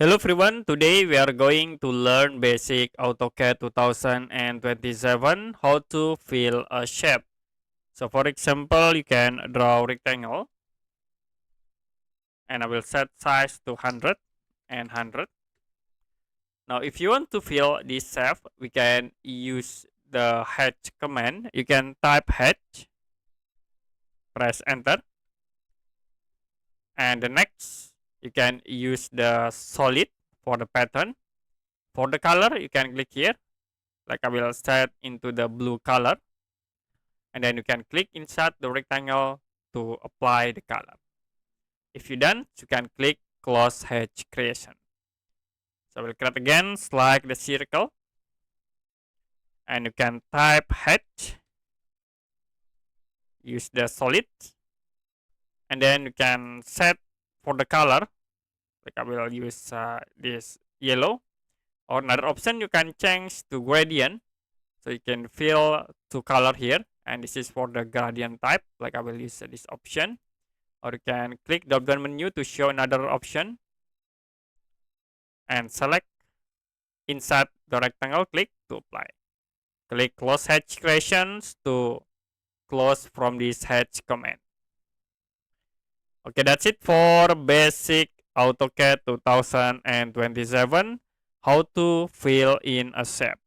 Hello everyone, today we are going to learn basic AutoCAD 2027 how to fill a shape. So for example, you can draw rectangle and I will set size to 100 and 100. Now if you want to fill this shape, we can use the hatch command. You can type hatch, press enter, and the next you can use the solid for the pattern. For the color, you can click here, like I will set into the blue color, and then you can click inside the rectangle to apply the color. If you're done, you can click close hatch creation. So we'll create again, select the circle, and you can type hatch, use the solid, and then you can set for the color, like I will use this yellow, or another option you can change to gradient, so you can fill two color here, and this is for the gradient type, like I will use this option. Or you can click drop down menu to show another option and select inside the rectangle, click to apply. Click close hatch creations to close from this hatch command. Okay, that's it for basic AutoCAD 2027 how to fill in a shape.